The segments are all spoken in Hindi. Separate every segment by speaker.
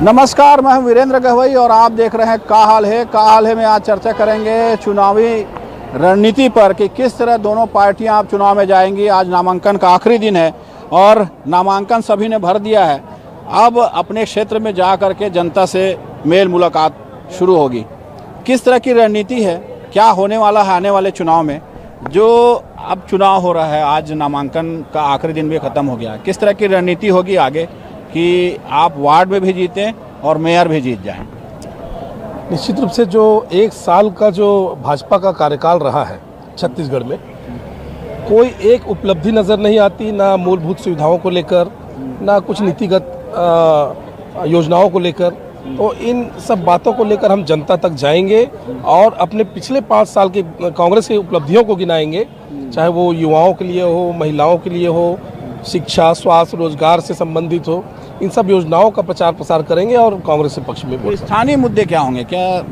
Speaker 1: नमस्कार, मैं हूं वीरेंद्र गहवई और आप देख रहे हैं का हाल है। का हाल है में आज चर्चा करेंगे चुनावी रणनीति पर कि किस तरह दोनों पार्टियां अब चुनाव में जाएंगी। आज नामांकन का आखिरी दिन है और नामांकन सभी ने भर दिया है। अब अपने क्षेत्र में जा कर के जनता से मेल मुलाकात शुरू होगी। किस तरह की रणनीति है, क्या होने वाला है आने वाले चुनाव में। जो अब चुनाव हो रहा है, आज नामांकन का आखिरी दिन भी ख़त्म हो गया, किस तरह की रणनीति होगी आगे कि आप वार्ड में भी जीतें और मेयर भी जीत जाएं।
Speaker 2: निश्चित रूप से जो एक साल का जो भाजपा का कार्यकाल रहा है छत्तीसगढ़ में, कोई एक उपलब्धि नज़र नहीं आती, ना मूलभूत सुविधाओं को लेकर, ना कुछ नीतिगत योजनाओं को लेकर। तो इन सब बातों को लेकर हम जनता तक जाएंगे और अपने पिछले 5 साल की कांग्रेस की उपलब्धियों को गिनाएंगे, चाहे वो युवाओं के लिए हो, महिलाओं के लिए हो, शिक्षा, स्वास्थ्य, रोजगार से संबंधित हो। इन सब योजनाओं का प्रचार प्रसार करेंगे और कांग्रेस के पक्ष में बोलेंगे।
Speaker 1: स्थानीय मुद्दे क्या होंगे, क्या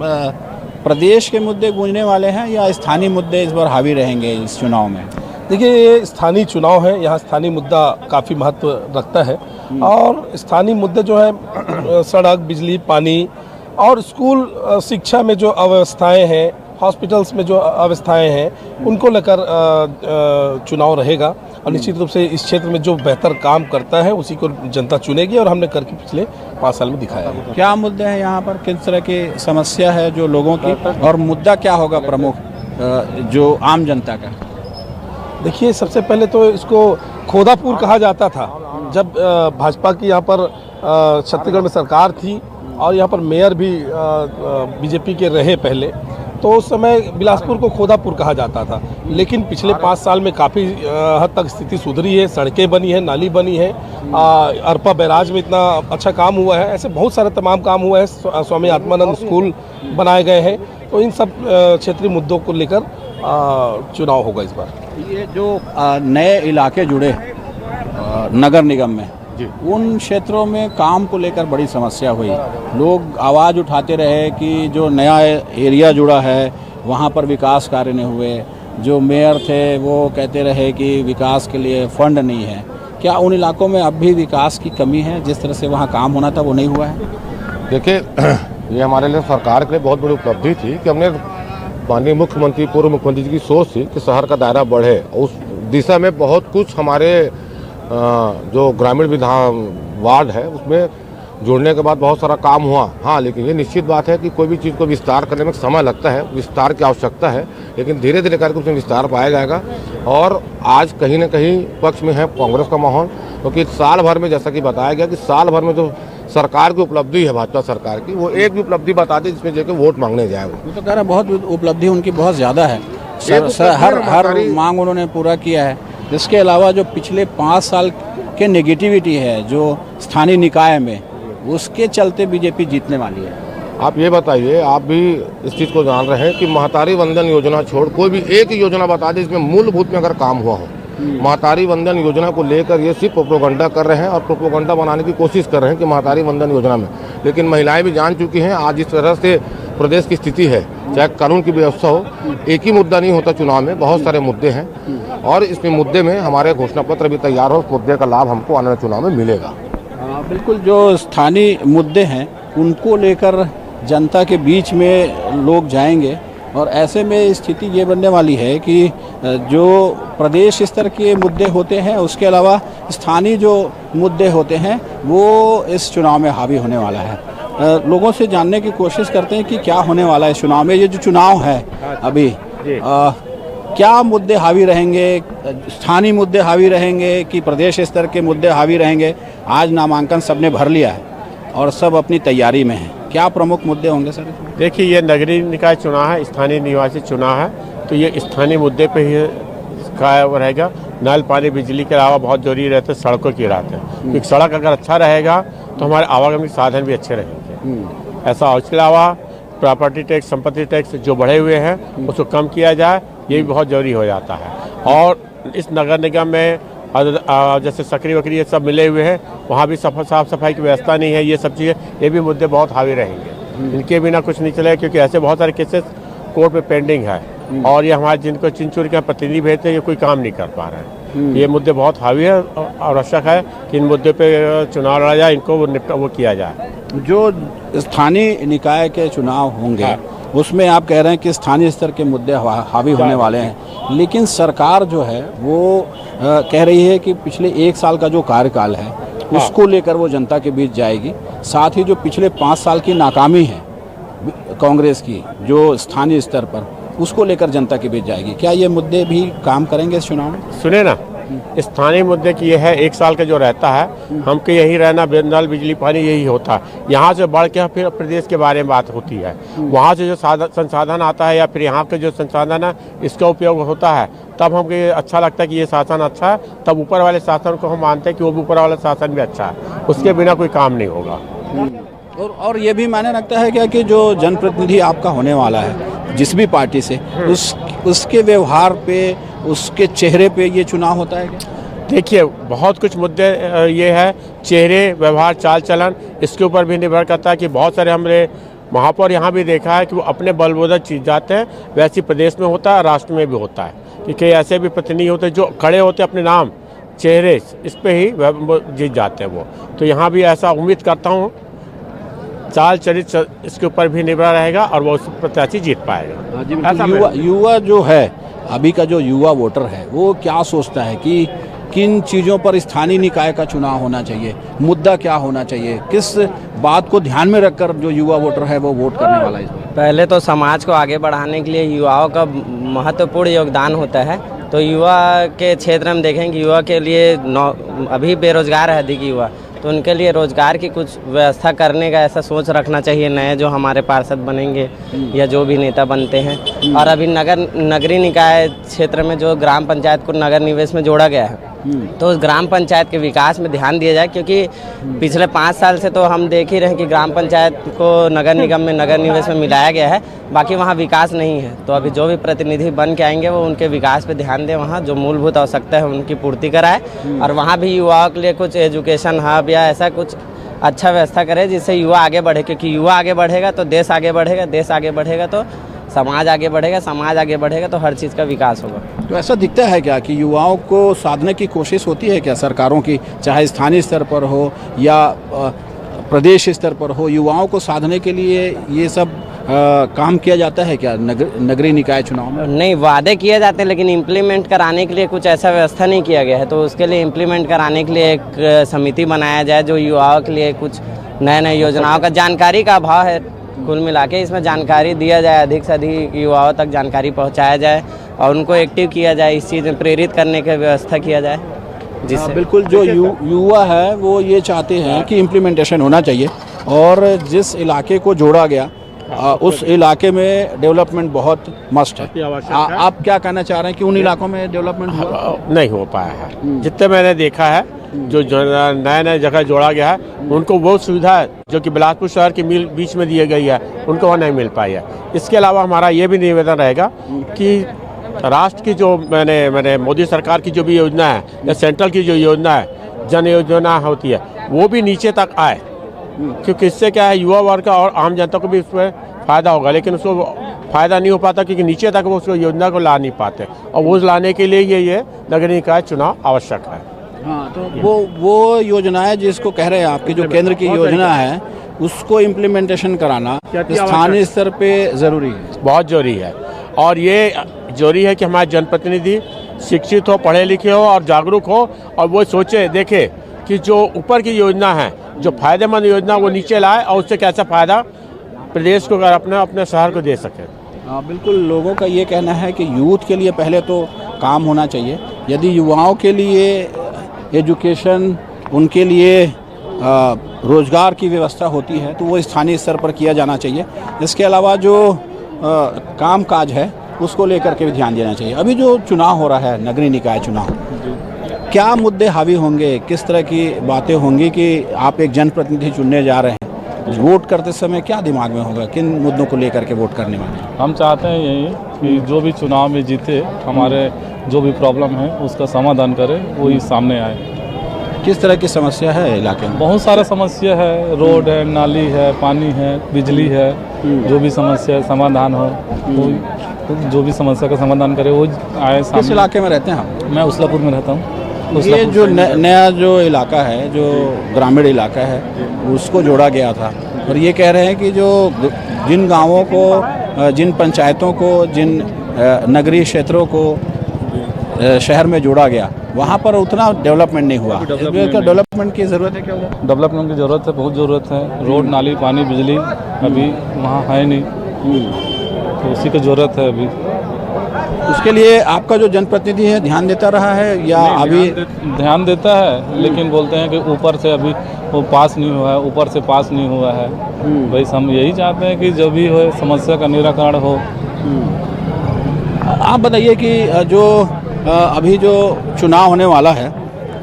Speaker 1: प्रदेश के मुद्दे गूंजने वाले हैं या स्थानीय मुद्दे इस बार हावी रहेंगे इस चुनाव में?
Speaker 2: देखिए, ये स्थानीय चुनाव है, यहाँ स्थानीय मुद्दा काफ़ी महत्व रखता है और स्थानीय मुद्दे जो है सड़क, बिजली, पानी और स्कूल शिक्षा में जो अव्यवस्थाएं हैं, हॉस्पिटल्स में जो अवस्थाएं हैं, उनको लेकर चुनाव रहेगा। और निश्चित रूप से इस क्षेत्र में जो बेहतर काम करता है उसी को जनता चुनेगी और हमने करके पिछले 5 साल में दिखाया है।
Speaker 1: क्या मुद्दे हैं यहाँ पर, किस तरह की समस्या है जो लोगों की, और मुद्दा क्या होगा प्रमुख जो आम जनता का?
Speaker 2: देखिए, सबसे पहले तो इसको खोदापुर कहा जाता था। जब भाजपा की यहाँ पर छत्तीसगढ़ में सरकार थी और यहाँ पर मेयर भी बीजेपी के रहे पहले, तो उस समय बिलासपुर को खोदापुर कहा जाता था। लेकिन पिछले 5 साल में काफ़ी हद तक स्थिति सुधरी है, सड़कें बनी है, नाली बनी है, अरपा बैराज में इतना अच्छा काम हुआ है, ऐसे बहुत सारे तमाम काम हुआ है। स्वामी आत्मानंद स्कूल बनाए गए हैं। तो इन सब क्षेत्रीय मुद्दों को लेकर चुनाव होगा इस बार।
Speaker 1: ये जो नए इलाके जुड़े नगर निगम में, उन क्षेत्रों में काम को लेकर बड़ी समस्या हुई। लोग आवाज़ उठाते रहे कि जो नया एरिया जुड़ा है वहाँ पर विकास कार्य नहीं हुए। जो मेयर थे वो कहते रहे कि विकास के लिए फंड नहीं है। क्या उन इलाकों में अब भी विकास की कमी है? जिस तरह से वहाँ काम होना था वो नहीं हुआ है?
Speaker 3: देखिए, ये हमारे लिए सरकार के लिए बहुत बड़ी उपलब्धि थी कि हमने माननीय मुख्यमंत्री, पूर्व मुख्यमंत्री जी की सोच थी कि शहर का दायरा बढ़े। उस दिशा में बहुत कुछ हमारे जो ग्रामीण विधान वार्ड है उसमें जुड़ने के बाद बहुत सारा काम हुआ। हाँ, लेकिन ये निश्चित बात है कि कोई भी चीज़ को विस्तार करने में समय लगता है, विस्तार की आवश्यकता है, लेकिन धीरे धीरे करके उसमें विस्तार पाया जाएगा। और आज कहीं ना कहीं पक्ष में है कांग्रेस का माहौल, क्योंकि साल भर में, जैसा कि बताया गया कि साल भर में जो सरकार की उपलब्धि है भाजपा सरकार की, वो एक भी उपलब्धि बता दी जिसमें जाकर वोट मांगने जाए।
Speaker 1: वो तो कह रहा बहुत उपलब्धि उनकी बहुत ज़्यादा है, हर मांग उन्होंने पूरा किया है। इसके अलावा जो पिछले 5 साल के नेगेटिविटी है जो स्थानीय निकाय में, उसके चलते बीजेपी जीतने वाली है।
Speaker 3: आप ये बताइए, आप भी इस चीज़ को जान रहे हैं कि महतारी वंदन योजना छोड़ कोई भी एक योजना बता दें जिसमें मूलभूत में अगर काम हुआ हो। महतारी वंदन योजना को लेकर ये सिर्फ प्रोपोगंडा कर रहे हैं और प्रोपोगंडा बनाने की कोशिश कर रहे हैं कि महतारी वंदन योजना में, लेकिन महिलाएं भी जान चुकी हैं आज जिस तरह से प्रदेश की स्थिति है, चाहे कानून की व्यवस्था हो, एक ही मुद्दा नहीं होता चुनाव में, बहुत सारे मुद्दे हैं और इसमें मुद्दे में हमारे घोषणा पत्र भी तैयार हो। उस मुद्दे का लाभ हमको आने वाले चुनाव में मिलेगा।
Speaker 1: बिल्कुल, जो स्थानीय मुद्दे हैं उनको लेकर जनता के बीच में लोग जाएंगे और ऐसे में स्थिति ये बनने वाली है कि जो प्रदेश स्तर के मुद्दे होते हैं उसके अलावा स्थानीय जो मुद्दे होते हैं वो इस चुनाव में हावी होने वाला है। लोगों से जानने की कोशिश करते हैं कि क्या होने वाला है इस चुनाव में। ये जो चुनाव है अभी, क्या मुद्दे हावी रहेंगे, स्थानीय मुद्दे हावी रहेंगे कि प्रदेश स्तर के मुद्दे हावी रहेंगे? आज नामांकन सबने भर लिया है और सब अपनी तैयारी में है। क्या प्रमुख मुद्दे होंगे सर?
Speaker 4: देखिए, ये नगरीय निकाय चुनाव है, स्थानीय निवासी चुनाव है, तो ये स्थानीय मुद्दे पे ही का रहेगा। नल, पानी, बिजली के अलावा बहुत जरूरी रहते सड़कों की रहते हैं, क्योंकि सड़क अगर अच्छा रहेगा तो हमारे आवागमन के साधन भी अच्छे रहेंगे। ऐसा, उसके अलावा प्रॉपर्टी टैक्स, संपत्ति टैक्स जो बढ़े हुए हैं उसको कम किया जाए, ये भी बहुत जरूरी हो जाता है। और इस नगर निगम में जैसे सकरी वकरी ये सब मिले हुए हैं, वहाँ भी साफ सफाई की व्यवस्था नहीं है। ये सब चीज़ें, ये भी मुद्दे बहुत हावी रहेंगे। इनके बिना कुछ नहीं चलेगा, क्योंकि ऐसे बहुत सारे केसेस कोर्ट में पेंडिंग है और ये हमारे जिनको चिंचुर के प्रतिनिधि भेजते हैं ये कोई काम नहीं कर पा रहे हैं। ये मुद्दे बहुत हावी है और आवश्यक है कि इन मुद्दे पे चुनाव लड़ा जाए, इनको वो किया जाए।
Speaker 1: जो स्थानीय निकाय के चुनाव होंगे उसमें आप कह रहे हैं कि स्थानीय स्तर के मुद्दे हावी होने वाले हैं, लेकिन सरकार जो है वो कह रही है कि पिछले 1 साल का जो कार्यकाल है उसको लेकर वो जनता के बीच जाएगी। साथ ही जो पिछले 5 साल की नाकामी है कांग्रेस की जो स्थानीय स्तर पर, उसको लेकर जनता के बीच जाएगी। क्या ये मुद्दे भी काम करेंगे इस चुनाव में?
Speaker 4: सुने ना, स्थानीय मुद्दे की ये है 1 साल का जो रहता है, हमको यही रहना, नल बिजली पानी यही होता है। यहाँ से बढ़ के फिर प्रदेश के बारे में बात होती है। वहाँ से जो संसाधन आता है या फिर यहाँ के जो संसाधन है इसका उपयोग होता है, तब हमको ये अच्छा लगता है कि ये शासन अच्छा है, तब ऊपर वाले शासन को हम मानते हैं कि वो भी ऊपर वाला शासन भी अच्छा है। उसके बिना कोई काम नहीं होगा।
Speaker 1: और ये भी मायने रखता है क्या कि जो जनप्रतिनिधि आपका होने वाला है जिस भी पार्टी से, उसके व्यवहार पे, उसके चेहरे पे ये चुनाव होता है क्या?
Speaker 4: देखिए, बहुत कुछ मुद्दे ये है, चेहरे, व्यवहार, चाल चलन, इसके ऊपर भी निर्भर करता है कि बहुत सारे हमने महापौर यहाँ भी देखा है कि वो अपने बलबूते जीत जाते हैं। वैसे प्रदेश में होता है, राष्ट्र में भी होता है कि कई ऐसे भी प्रतिनिधि होते हैं जो खड़े होते हैं अपने नाम, चेहरे, इस पे ही जीत जाते हैं वो। तो यहाँ भी ऐसा उम्मीद करता हूँ, चाल चरित्र इसके ऊपर भी निर्भर रहेगा और वो प्रत्याशी जीत पाएगा। ऐसा
Speaker 1: युवा जो है, अभी का जो युवा वोटर है, वो क्या सोचता है कि किन चीज़ों पर स्थानीय निकाय का चुनाव होना चाहिए, मुद्दा क्या होना चाहिए, किस बात को ध्यान में रखकर जो युवा वोटर है वो वोट करने वाला है इसमें?
Speaker 5: पहले तो समाज को आगे बढ़ाने के लिए युवाओं का महत्वपूर्ण योगदान होता है। तो युवा के क्षेत्र में देखें कि युवा के लिए अभी बेरोजगार है अधिक युवा, तो उनके लिए रोजगार की कुछ व्यवस्था करने का ऐसा सोच रखना चाहिए नए जो हमारे पार्षद बनेंगे या जो भी नेता बनते हैं। और अभी नगरीय निकाय क्षेत्र में जो ग्राम पंचायत को नगर निवेश में जोड़ा गया है, तो उस ग्राम पंचायत के विकास में ध्यान दिया जाए, क्योंकि पिछले 5 साल से तो हम देख ही रहे हैं कि ग्राम पंचायत को नगर निगम में नगर निवेश में मिलाया गया है, बाकी वहाँ विकास नहीं है। तो अभी जो भी प्रतिनिधि बन के आएंगे वो उनके विकास पे ध्यान दें, वहाँ जो मूलभूत आवश्यकता है उनकी पूर्ति कराए, और वहाँ भी युवाओं के लिए कुछ एजुकेशन हब या ऐसा कुछ अच्छा व्यवस्था करे जिससे युवा आगे बढ़े, क्योंकि युवा आगे बढ़ेगा तो देश आगे बढ़ेगा, देश आगे बढ़ेगा तो समाज आगे बढ़ेगा, समाज आगे बढ़ेगा तो हर चीज़ का विकास होगा।
Speaker 1: तो ऐसा दिखता है क्या कि युवाओं को साधने की कोशिश होती है क्या सरकारों की, चाहे स्थानीय स्तर पर हो या प्रदेश स्तर पर हो, युवाओं को साधने के लिए ये सब काम किया जाता है क्या नगरीय निकाय चुनाव में?
Speaker 5: नहीं, वादे किए जाते हैं लेकिन इम्प्लीमेंट कराने के लिए कुछ ऐसा व्यवस्था नहीं किया गया है। तो उसके लिए इम्प्लीमेंट कराने के लिए एक समिति बनाया जाए जो युवाओं के लिए कुछ नए नए योजनाओं का, जानकारी का अभाव है कुल मिला के, इसमें जानकारी दिया जाए, अधिक से अधिक युवाओं तक जानकारी पहुंचाया जाए और उनको एक्टिव किया जाए, इस चीज़ में प्रेरित करने की व्यवस्था किया जाए जिससे
Speaker 1: बिल्कुल जो युवा है वो ये चाहते हैं कि इम्प्लीमेंटेशन होना चाहिए और जिस इलाके को जोड़ा गया उस इलाके में डेवलपमेंट बहुत मस्ट है। आप क्या कहना चाह रहे हैं कि उन इलाकों में डेवलपमेंट
Speaker 4: नहीं हो पाया है? जितने मैंने देखा है, जो नए नए जगह जोड़ा गया है उनको वो सुविधा है जो कि बिलासपुर शहर के बीच में दी गई है, उनको वहाँ नहीं मिल पाई है। इसके अलावा हमारा ये भी निवेदन रहेगा कि राष्ट्र की जो मैंने मोदी सरकार की जो भी योजना है या सेंट्रल की जो योजना है, जन योजना होती है, वो भी नीचे तक आए, क्योंकि इससे क्या है युवा वर्ग का और आम जनता को भी इसमें फ़ायदा होगा। लेकिन उसको फ़ायदा नहीं हो पाता क्योंकि नीचे तक वो उसको योजना को ला नहीं पाते, और वो लाने के लिए ये नगरीय निकाय चुनाव आवश्यक है।
Speaker 1: हाँ, तो वो योजनाएं जिसको कह रहे हैं आपकी जो केंद्र की योजना है उसको इम्प्लीमेंटेशन कराना स्थानीय स्तर पे ज़रूरी है,
Speaker 4: बहुत ज़रूरी है। और ये जरूरी है कि हमारे जनप्रतिनिधि शिक्षित हो, पढ़े लिखे हो और जागरूक हो, और वो सोचे देखे कि जो ऊपर की योजना है, जो फायदेमंद योजना, वो नीचे लाए और उससे कैसा फ़ायदा प्रदेश को अपने शहर को दे सके।
Speaker 1: हाँ, बिल्कुल। लोगों का ये कहना है कि यूथ के लिए पहले तो काम होना चाहिए। यदि युवाओं के लिए एजुकेशन, उनके लिए रोज़गार की व्यवस्था होती है तो वो स्थानीय स्तर पर किया जाना चाहिए। इसके अलावा जो काम काज है उसको लेकर के भी ध्यान देना चाहिए। अभी जो चुनाव हो रहा है, नगरीय निकाय चुनाव, क्या मुद्दे हावी होंगे, किस तरह की बातें होंगी कि आप एक जनप्रतिनिधि चुनने जा रहे हैं, वोट करते समय क्या दिमाग में होगा, किन मुद्दों को लेकर के वोट करने वाले हैं?
Speaker 6: हम चाहते हैं यही कि जो भी चुनाव में जीते, हमारे जो भी प्रॉब्लम है उसका समाधान करे, वही सामने आए।
Speaker 1: किस तरह की समस्या है इलाके में?
Speaker 6: बहुत सारा समस्या है, रोड है, नाली है, पानी है, बिजली है, जो भी समस्या है समाधान हो जो भी समस्या का समाधान करे वो आए
Speaker 1: किस
Speaker 6: सामने।
Speaker 1: इलाके में रहते हैं आप?
Speaker 6: मैं उसलापुर में रहता हूँ।
Speaker 1: ये
Speaker 6: उसलापुर
Speaker 1: जो
Speaker 6: से-
Speaker 1: नया जो इलाका है, जो ग्रामीण इलाका है, उसको जोड़ा गया था और ये कह रहे हैं कि जो जिन गांवों को, जिन पंचायतों को, जिन नगरीय क्षेत्रों को शहर में जोड़ा गया, वहाँ पर उतना डेवलपमेंट नहीं हुआ। डेवलपमेंट की ज़रूरत है क्या उधर?
Speaker 6: डेवलपमेंट की ज़रूरत है, बहुत ज़रूरत है। रोड, नाली, पानी, बिजली अभी वहाँ है नहीं, तो उसी की ज़रूरत है अभी।
Speaker 1: उसके लिए आपका जो जनप्रतिनिधि है ध्यान देता रहा है या अभी?
Speaker 6: ध्यान देता है, लेकिन बोलते हैं कि ऊपर से अभी वो पास नहीं हुआ है, ऊपर से पास नहीं हुआ है। भाई हम यही चाहते हैं कि जो भी हो समस्या का निराकरण हो।
Speaker 1: आप बताइए कि जो अभी जो चुनाव होने वाला है,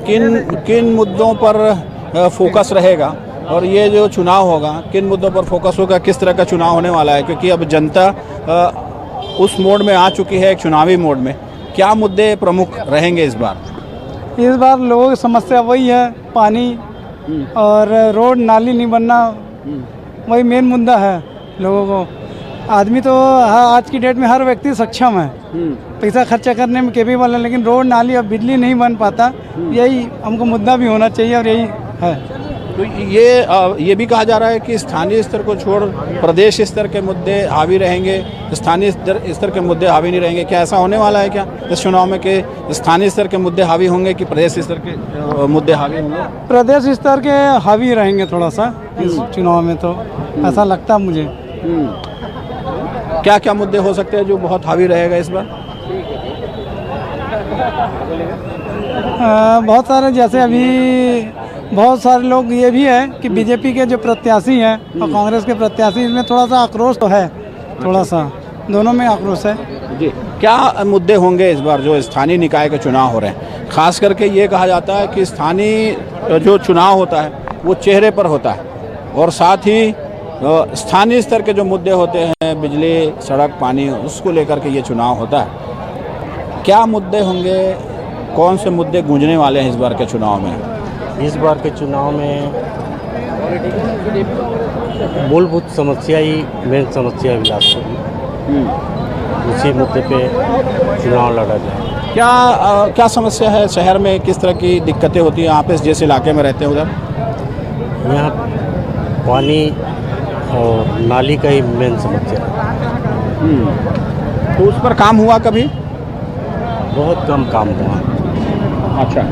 Speaker 1: किन किन मुद्दों पर फोकस रहेगा और ये जो चुनाव होगा किन मुद्दों पर फोकस होगा, किस तरह का चुनाव होने वाला है? क्योंकि अब जनता उस मोड में आ चुकी है, एक चुनावी मोड में। क्या मुद्दे प्रमुख रहेंगे इस बार?
Speaker 7: इस बार लोगों की समस्या वही है, पानी और रोड नाली नहीं बनना, वही मेन मुद्दा है लोगों को। आदमी तो आज की डेट में हर व्यक्ति सक्षम है, पैसा खर्चा करने में केपेबल है, लेकिन रोड नाली और बिजली नहीं बन पाता। यही हमको मुद्दा भी होना चाहिए और यही है।
Speaker 1: तो ये भी कहा जा रहा है कि स्थानीय स्तर को छोड़ प्रदेश स्तर के मुद्दे हावी रहेंगे, स्थानीय स्तर के मुद्दे हावी नहीं रहेंगे। क्या ऐसा होने वाला है क्या इस चुनाव में कि स्थानीय स्तर के मुद्दे हावी होंगे कि प्रदेश स्तर के मुद्दे हावी होंगे?
Speaker 7: प्रदेश स्तर के हावी रहेंगे थोड़ा सा इस चुनाव में, तो ऐसा लगता है मुझे।
Speaker 1: क्या क्या मुद्दे हो सकते हैं जो बहुत हावी रहेगा इस बार?
Speaker 7: बहुत सारे, जैसे अभी बहुत सारे लोग ये भी है कि बीजेपी के जो प्रत्याशी हैं और कांग्रेस के प्रत्याशी, इसमें थोड़ा सा आक्रोश तो है, थोड़ा सा दोनों में आक्रोश है।
Speaker 1: जी, क्या मुद्दे होंगे इस बार जो स्थानीय निकाय के चुनाव हो रहे हैं? खास करके ये कहा जाता है कि स्थानीय जो चुनाव होता है वो चेहरे पर होता है और साथ ही स्थानीय स्तर के जो मुद्दे होते हैं, बिजली, सड़क, पानी, उसको लेकर के ये चुनाव होता है। क्या मुद्दे होंगे, कौन से मुद्दे गूंजने वाले हैं इस बार के चुनाव में?
Speaker 8: इस बार के चुनाव में मूलभूत समस्या ही मेन समस्या है बिलासपुर में। उसी मुद्दे पे चुनाव लड़ा जाए।
Speaker 1: क्या समस्या है शहर में? किस तरह की दिक्कतें होती हैं? आप जिस इलाके में रहते हैं उधर?
Speaker 8: यहाँ पानी और नाली का ही मेन समस्या है।
Speaker 1: तो उस पर काम हुआ कभी?
Speaker 8: बहुत कम काम हुआ।
Speaker 1: अच्छा,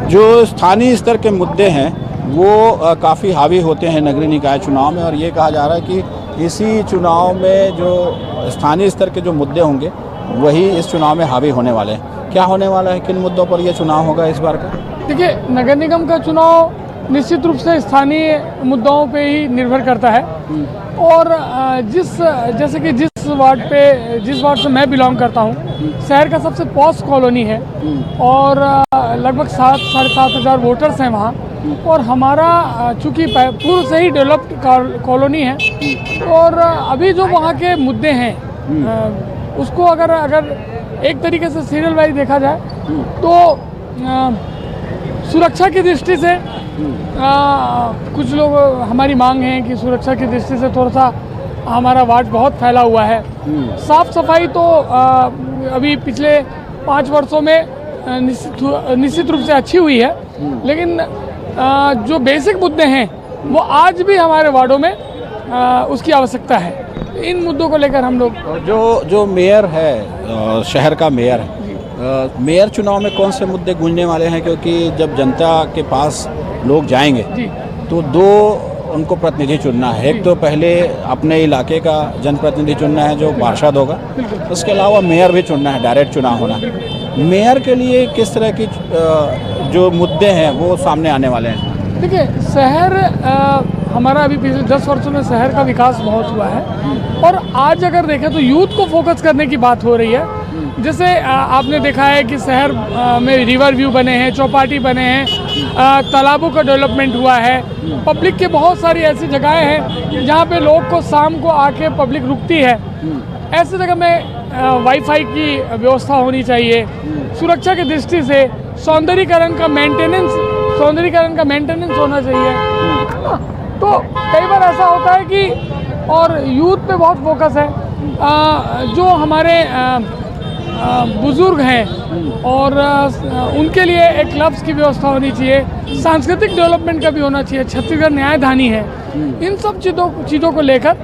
Speaker 1: जो स्थानीय स्तर के मुद्दे हैं वो काफ़ी हावी होते हैं नगरीय निकाय चुनाव में और ये कहा जा रहा है कि इसी चुनाव में जो स्थानीय स्तर के जो मुद्दे होंगे वही इस चुनाव में हावी होने वाले हैं। क्या होने वाला है, किन मुद्दों पर यह चुनाव होगा इस बार का?
Speaker 9: देखिए, नगर निगम का चुनाव निश्चित रूप से स्थानीय मुद्दों पे ही निर्भर करता है और जैसे कि जिस वार्ड से मैं बिलोंग करता हूँ, शहर का सबसे पॉश कॉलोनी है और लगभग 7-7.5 हज़ार वोटर्स हैं वहाँ और हमारा चूँकि पूर्व से ही डेवलप्ड कॉलोनी है और अभी जो वहाँ के मुद्दे हैं उसको अगर एक तरीके से सीरियल वाइज देखा जाए तो सुरक्षा की दृष्टि से कुछ लोग हमारी मांग है कि सुरक्षा की दृष्टि से थोड़ा सा हमारा वार्ड बहुत फैला हुआ है। साफ सफाई तो अभी पिछले 5 वर्षों में निश्चित रूप से अच्छी हुई है, लेकिन जो बेसिक मुद्दे हैं वो आज भी हमारे वार्डों में उसकी आवश्यकता है। इन मुद्दों को लेकर हम लोग
Speaker 1: जो मेयर है, शहर का मेयर है, मेयर चुनाव में कौन से मुद्दे गूंजने वाले हैं? क्योंकि जब जनता के पास लोग जाएंगे तो 2 उनको प्रतिनिधि चुनना है। एक तो पहले अपने इलाके का जनप्रतिनिधि चुनना है जो पार्षद होगा, उसके अलावा मेयर भी चुनना है, डायरेक्ट चुनाव होना। मेयर के लिए किस तरह की जो मुद्दे हैं वो सामने आने वाले हैं?
Speaker 9: देखिए, शहर हमारा अभी पिछले 10 वर्षों में शहर का विकास बहुत हुआ है और आज अगर देखें तो यूथ को फोकस करने की बात हो रही है। जैसे आपने देखा है कि शहर में रिवर व्यू बने हैं, चौपाटी बने हैं, तालाबों का डेवलपमेंट हुआ है, पब्लिक के बहुत सारी ऐसी जगहें हैं जहाँ पे लोग को शाम को आके पब्लिक रुकती है। ऐसी जगह में वाईफाई की व्यवस्था होनी चाहिए। सुरक्षा की दृष्टि से सौंदर्यीकरण का मेंटेनेंस होना चाहिए। तो कई बार ऐसा होता है कि और यूथ पे बहुत फोकस है जो हमारे बुज़ुर्ग हैं और उनके लिए एक क्लब्स की व्यवस्था होनी चाहिए, सांस्कृतिक डेवलपमेंट का भी होना चाहिए, छत्तीसगढ़ न्यायधानी है, इन सब चीज़ों को लेकर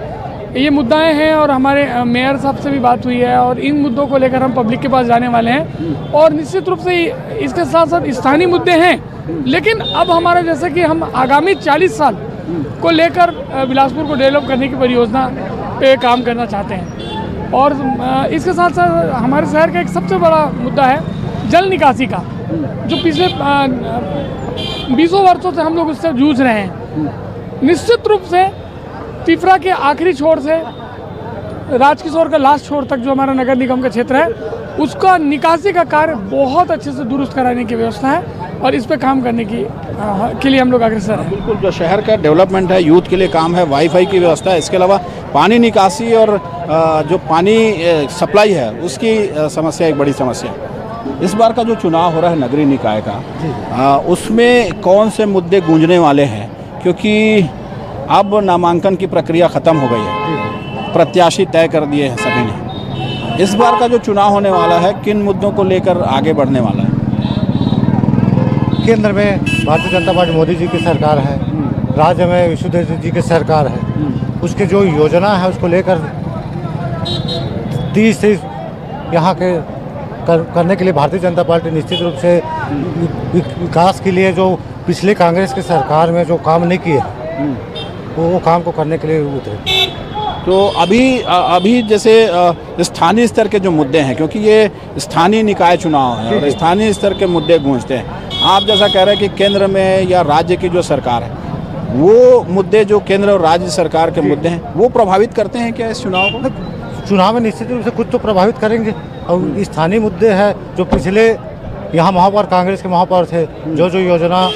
Speaker 9: ये मुद्दाएं हैं। और हमारे मेयर साहब से भी बात हुई है और इन मुद्दों को लेकर हम पब्लिक के पास जाने वाले हैं। और निश्चित रूप से इसके साथ साथ स्थानीय मुद्दे हैं, लेकिन अब हमारा जैसे कि हम आगामी 40 साल को लेकर बिलासपुर को डेवलप करने की परियोजना पे काम करना चाहते हैं। और इसके साथ साथ हमारे शहर का एक सबसे बड़ा मुद्दा है जल निकासी का, जो पिछले 20 वर्षों से हम लोग उससे जूझ रहे हैं। निश्चित रूप से तिफरा के आखिरी छोर से राजकिशोर का लास्ट छोर तक जो हमारा नगर निगम का क्षेत्र है, उसका निकासी का कार्य बहुत अच्छे से दुरुस्त कराने की व्यवस्था है और इस पे काम करने के लिए हम लोग अग्रसर हैं।
Speaker 1: बिल्कुल, जो शहर का डेवलपमेंट है, यूथ के लिए काम है, वाईफाई की व्यवस्था है, इसके अलावा पानी निकासी और जो पानी सप्लाई है उसकी समस्या एक बड़ी समस्या है। इस बार का जो चुनाव हो रहा है नगरीय निकाय का, उसमें कौन से मुद्दे गूंजने वाले हैं? क्योंकि अब नामांकन की प्रक्रिया ख़त्म हो गई है, प्रत्याशी तय कर दिए हैं सभी ने। इस बार का जो चुनाव होने वाला है, किन मुद्दों को लेकर आगे बढ़ने वाला है?
Speaker 10: केंद्र में भारतीय जनता पार्टी मोदी जी की सरकार है, राज्य में विष्णुदेव जी की सरकार है, उसके जो योजना है उसको लेकर 30 से यहाँ के करने के लिए भारतीय जनता पार्टी निश्चित रूप से विकास के लिए जो पिछले कांग्रेस की सरकार में जो काम नहीं किए वो काम को करने के लिए उतरे।
Speaker 1: तो अभी जैसे स्थानीय स्तर के जो मुद्दे हैं, क्योंकि ये स्थानीय निकाय चुनाव है और स्थानीय स्तर के मुद्दे गूंजते हैं, आप जैसा कह रहे हैं कि केंद्र में या राज्य की जो सरकार है, वो मुद्दे जो केंद्र और राज्य सरकार के मुद्दे हैं वो प्रभावित करते हैं क्या इस चुनाव को?
Speaker 10: चुनाव में निश्चित रूप से कुछ तो प्रभावित करेंगे। और स्थानीय मुद्दे हैं जो पिछले यहाँ महापौर कांग्रेस के महापौर थे, जो योजना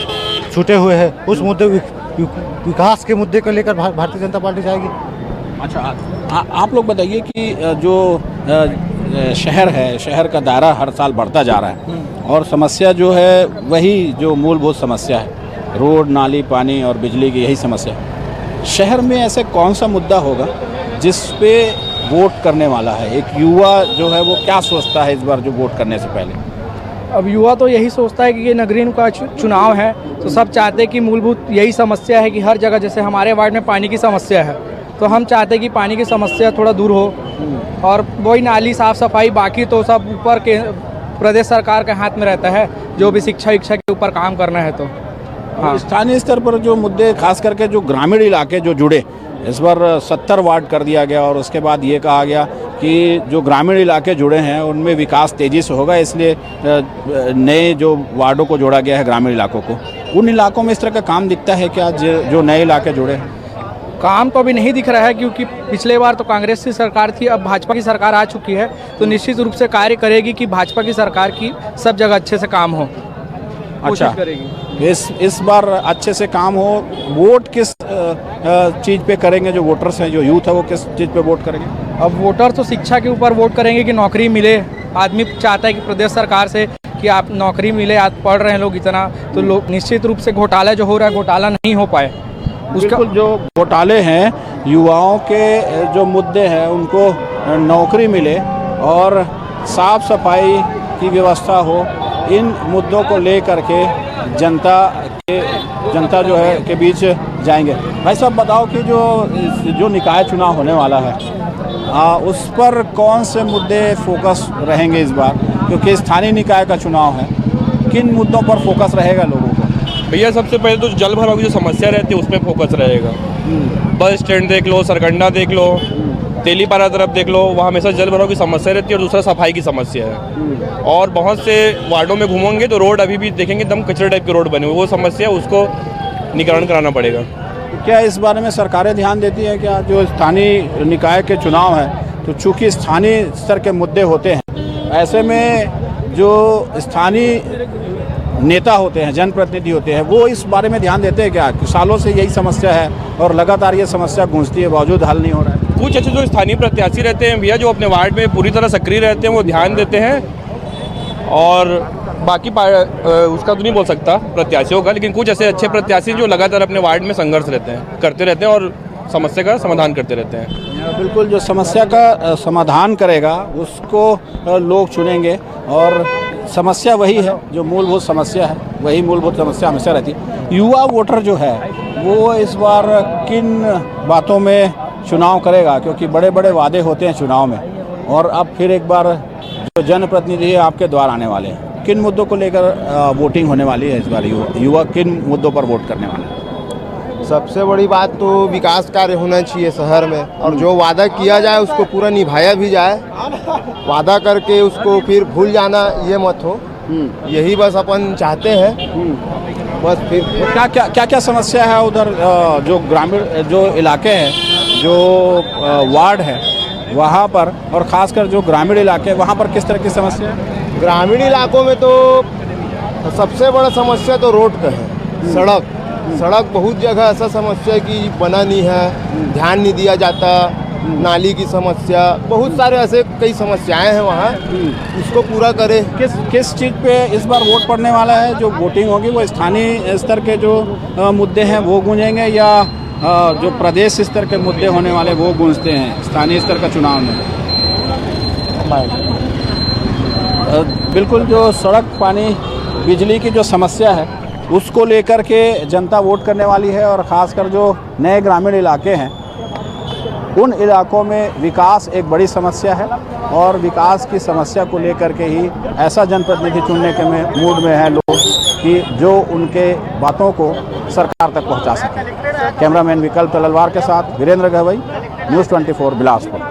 Speaker 10: छूटे हुए हैं, उस मुद्दे विकास के मुद्दे को लेकर भारतीय जनता पार्टी जाएगी।
Speaker 1: अच्छा, आप लोग बताइए कि जो शहर है, शहर का दायरा हर साल बढ़ता जा रहा है और समस्या जो है वही जो मूलभूत समस्या है, रोड, नाली, पानी और बिजली की यही समस्या है। शहर में ऐसे कौन सा मुद्दा होगा जिस पे वोट करने वाला है? एक युवा जो है वो क्या सोचता है इस बार जो वोट करने से पहले?
Speaker 11: अब युवा तो यही सोचता है कि ये नगरीय निकाय चुनाव है, तो सब चाहते हैं कि मूलभूत यही समस्या है कि हर जगह, जैसे हमारे वार्ड में पानी की समस्या है, तो हम चाहते हैं कि पानी की समस्या थोड़ा दूर हो और वही नाली साफ़ सफाई, बाकी तो सब ऊपर के प्रदेश सरकार के हाथ में रहता है, जो भी शिक्षा के ऊपर काम करना है। तो हाँ,
Speaker 1: स्थानीय स्तर पर जो मुद्दे, खास करके जो ग्रामीण इलाके जो जुड़े, इस बार 70 वार्ड कर दिया गया और उसके बाद ये कहा गया कि जो ग्रामीण इलाके जुड़े हैं उनमें विकास तेज़ी से होगा, इसलिए नए जो वार्डों को जोड़ा गया है ग्रामीण इलाकों को। उन इलाकों में इस तरह का काम दिखता है क्या जो नए इलाके जुड़े हैं?
Speaker 11: काम तो अभी नहीं दिख रहा है, क्योंकि पिछले बार तो कांग्रेस की सरकार थी, अब भाजपा की सरकार आ चुकी है, तो निश्चित रूप से कार्य करेगी कि भाजपा की सरकार की सब जगह अच्छे से काम हो।
Speaker 1: अच्छा,
Speaker 11: करेगी
Speaker 1: इस बार अच्छे से काम हो। वोट किस चीज़ पे करेंगे? जो वोटर्स हैं, जो यूथ है, वो किस चीज़ पे वोट करेंगे?
Speaker 11: अब वोटर तो शिक्षा के ऊपर वोट करेंगे कि नौकरी मिले। आदमी चाहता है कि प्रदेश सरकार से कि आप नौकरी मिले, आप पढ़ रहे हैं लोग इतना, तो लोग निश्चित रूप से घोटाला जो हो रहा है, घोटाला नहीं हो पाए।
Speaker 1: बिल्कुल, जो घोटाले हैं, युवाओं के जो मुद्दे हैं उनको नौकरी मिले और साफ सफाई की व्यवस्था हो, इन मुद्दों को लेकर के जनता जो है के बीच जाएंगे। भाई साहब बताओ कि जो निकाय चुनाव होने वाला है, उस पर कौन से मुद्दे फोकस रहेंगे इस बार? क्योंकि स्थानीय निकाय का चुनाव है, किन मुद्दों पर फोकस रहेगा लोगों को?
Speaker 12: भैया सबसे पहले तो जल भराव की जो समस्या रहती है उस पर फोकस रहेगा। बस स्टैंड देख लो, सरकंडा देख लो, तेलीपारा तरफ देख लो, वहाँ हमेशा जल भराव की समस्या रहती है और दूसरा सफाई की समस्या है। और बहुत से वार्डों में घूमेंगे तो रोड अभी भी देखेंगे एकदम कचरे टाइप के रोड बने हुए, वो समस्या उसको निवारण कराना पड़ेगा।
Speaker 1: क्या इस बारे में सरकारें ध्यान देती है क्या? जो स्थानीय निकाय के चुनाव है, तो चूँकि स्थानीय स्तर के मुद्दे होते हैं, ऐसे में जो स्थानीय नेता होते हैं, जनप्रतिनिधि होते हैं, वो इस बारे में ध्यान देते हैं क्या? सालों से यही समस्या है और लगातार ये समस्या गूंजती है, बावजूद हल नहीं हो रहा है।
Speaker 12: कुछ अच्छे जो स्थानीय प्रत्याशी रहते हैं भैया, जो अपने वार्ड में पूरी तरह सक्रिय रहते हैं, वो ध्यान देते हैं। और बाकी उसका तो नहीं बोल सकता प्रत्याशियों का, लेकिन कुछ ऐसे अच्छे प्रत्याशी जो लगातार अपने वार्ड में संघर्ष करते रहते हैं और समस्या का समाधान करते रहते हैं।
Speaker 1: बिल्कुल जो समस्या का समाधान करेगा उसको लोग चुनेंगे और समस्या वही है जो मूलभूत समस्या है, वही मूलभूत समस्या हमेशा रहती है। युवा वोटर जो है वो इस बार किन बातों में चुनाव करेगा, क्योंकि बड़े बड़े वादे होते हैं चुनाव में और अब फिर एक बार जो जनप्रतिनिधि है आपके द्वार आने वाले हैं, किन मुद्दों को लेकर वोटिंग होने वाली है इस बार, युवा किन मुद्दों पर वोट करने वाले हैं?
Speaker 13: सबसे बड़ी बात तो विकास कार्य होना चाहिए शहर में, और जो वादा किया जाए उसको पूरा निभाया भी जाए। वादा करके उसको फिर भूल जाना ये मत हो, यही बस अपन चाहते हैं। बस फिर
Speaker 1: क्या क्या समस्या है उधर जो ग्रामीण जो इलाके हैं, जो वार्ड है वहाँ पर, और ख़ासकर जो ग्रामीण इलाके वहाँ पर किस तरह की समस्या है?
Speaker 13: ग्रामीण इलाकों में तो सबसे बड़ा समस्या तो रोड का है। सड़क बहुत जगह ऐसा समस्या है कि बना नहीं है, ध्यान नहीं दिया जाता, नाली की समस्या, बहुत सारे ऐसे कई समस्याएं हैं वहाँ, उसको पूरा करें।
Speaker 1: किस चीज़ पे इस बार वोट पड़ने वाला है? जो वोटिंग होगी वो स्थानीय स्तर के जो मुद्दे हैं वो गूंजेंगे या जो प्रदेश स्तर के मुद्दे होने वाले वो गूंजते हैं स्थानीय स्तर का चुनाव में? बिल्कुल जो सड़क, पानी, बिजली की जो समस्या है उसको लेकर के जनता वोट करने वाली है और ख़ासकर जो नए ग्रामीण इलाके हैं उन इलाकों में विकास एक बड़ी समस्या है और विकास की समस्या को लेकर के ही ऐसा जनप्रतिनिधि चुनने के मूड में है लोग कि जो उनके बातों को सरकार तक पहुंचा सके। कैमरामैन विकल्प तलवार के साथ वीरेंद्र गहवई, न्यूज़ 24 बिलासपुर।